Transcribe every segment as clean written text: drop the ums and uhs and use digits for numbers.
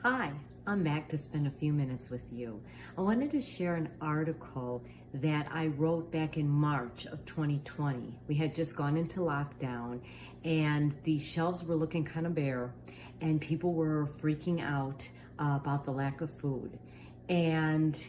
Hi, I'm back to spend a few minutes with you. I wanted to share an article that I wrote back in March of 2020. We had just gone into lockdown and the shelves were looking kind of bare and people were freaking out about the lack of food. And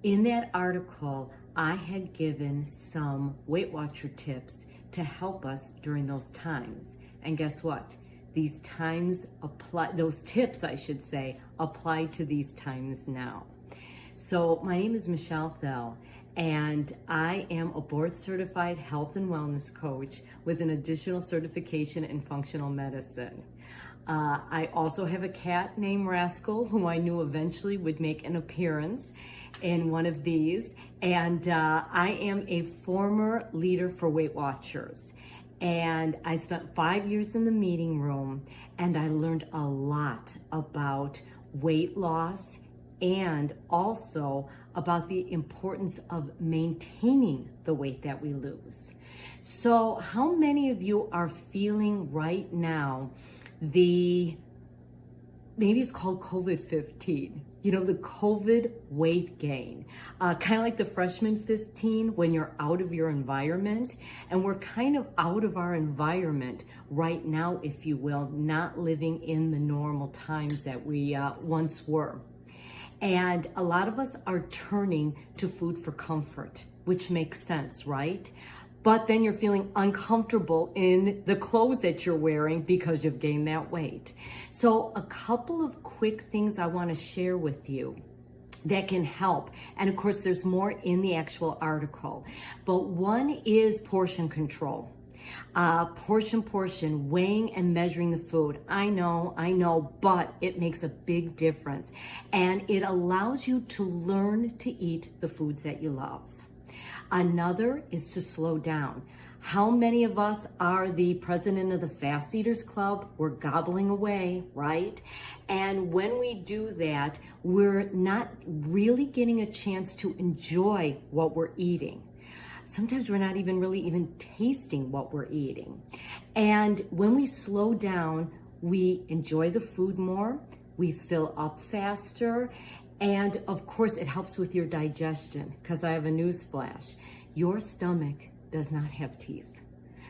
in that article, I had given some Weight Watcher tips to help us during those times. And guess what? These times apply, those tips, I should say, apply to these times now. So my name is Michele, and I am a board certified health and wellness coach with an additional certification in functional medicine. I also have a cat named Rascal, who I knew eventually would make an appearance in one of these. And I am a former leader for Weight Watchers. And I spent 5 years in the meeting room, and I learned a lot about weight loss and also about the importance of maintaining the weight that we lose. So how many of you are feeling right now maybe it's called COVID-15, the COVID weight gain, kind of like the freshman 15 when you're out of your environment. And we're kind of out of our environment right now, if you will, not living in the normal times that we once were. And a lot of us are turning to food for comfort, which makes sense, right? But then you're feeling uncomfortable in the clothes that you're wearing because you've gained that weight. So a couple of quick things I want to share with you that can help. And of course, there's more in the actual article. But one is portion control. Portion, weighing and measuring the food. I know, but it makes a big difference. And it allows you to learn to eat the foods that you love. Another is to slow down. How many of us are the president of the Fast Eaters Club? We're gobbling away, right? And when we do that, we're not really getting a chance to enjoy what we're eating. Sometimes we're not even tasting what we're eating. And when we slow down, we enjoy the food more, we fill up faster, and of course, it helps with your digestion, because I have a news flash. Your stomach does not have teeth.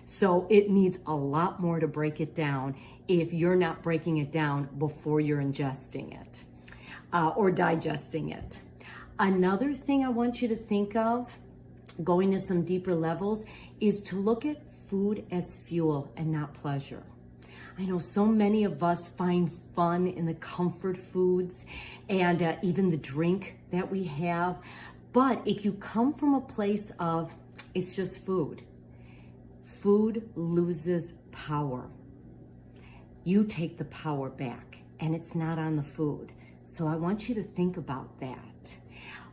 So it needs a lot more to break it down if you're not breaking it down before you're ingesting it or digesting it. Another thing I want you to think of, going to some deeper levels, is to look at food as fuel and not pleasure. I know so many of us find fun in the comfort foods and even the drink that we have. But if you come from a place of, it's just food, food loses power. You take the power back and it's not on the food. So I want you to think about that.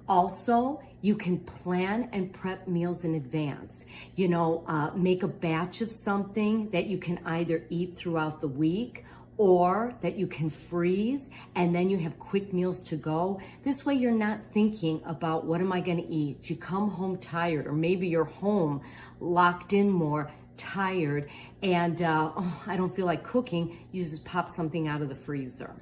Also, you can plan and prep meals in advance. Make a batch of something that you can either eat throughout the week or that you can freeze, and then you have quick meals to go. This way you're not thinking about what am I going to eat. You come home tired, or maybe you're home locked in more, tired, and I don't feel like cooking. You just pop something out of the freezer.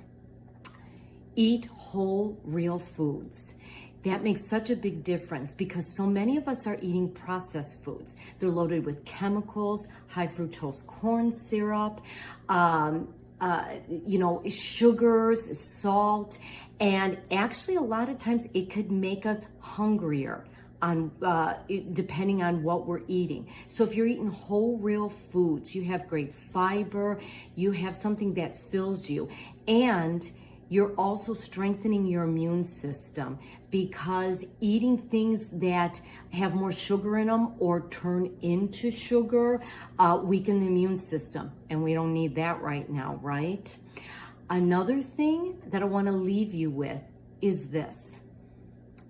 Eat whole, real foods. That makes such a big difference because so many of us are eating processed foods. They're loaded with chemicals, high fructose corn syrup, sugars, salt, and actually a lot of times it could make us hungrier depending on what we're eating. So if you're eating whole, real foods, you have great fiber, you have something that fills you, and you're also strengthening your immune system, because eating things that have more sugar in them or turn into sugar weaken the immune system. And we don't need that right now, right? Another thing that I want to leave you with is this.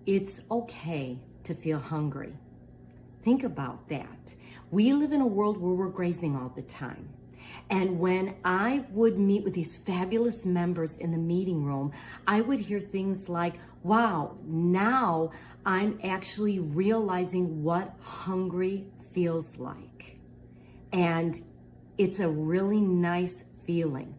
It's okay to feel hungry. Think about that. We live in a world where we're grazing all the time. And when I would meet with these fabulous members in the meeting room, I would hear things like, wow, now I'm actually realizing what hungry feels like. And it's a really nice feeling.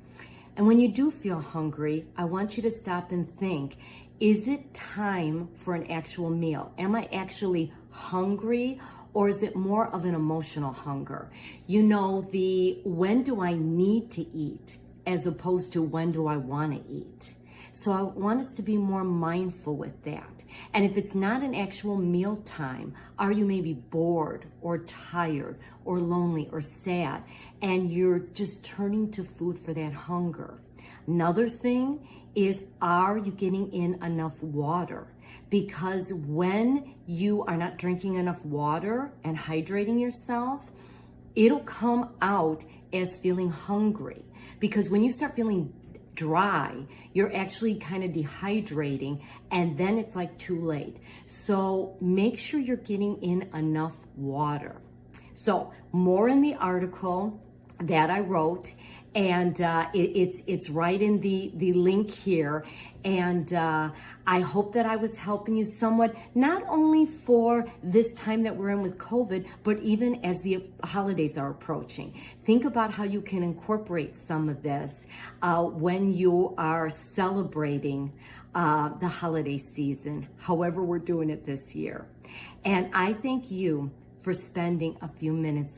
And when you do feel hungry, I want you to stop and think, is it time for an actual meal? Am I actually hungry, or is it more of an emotional hunger? You know, the when do I need to eat as opposed to when do I want to eat? So I want us to be more mindful with that. And if it's not an actual meal time, are you maybe bored or tired or lonely or sad, and you're just turning to food for that hunger? Another thing is, are you getting in enough water? Because when you are not drinking enough water and hydrating yourself, it'll come out as feeling hungry. Because when you start feeling dry, you're actually kind of dehydrating, and then it's like too late. So make sure you're getting in enough water. So more in the article that I wrote, and it's right in the link here. And I hope that I was helping you somewhat, not only for this time that we're in with COVID, but even as the holidays are approaching. Think about how you can incorporate some of this when you are celebrating the holiday season, however we're doing it this year. And I thank you for spending a few minutes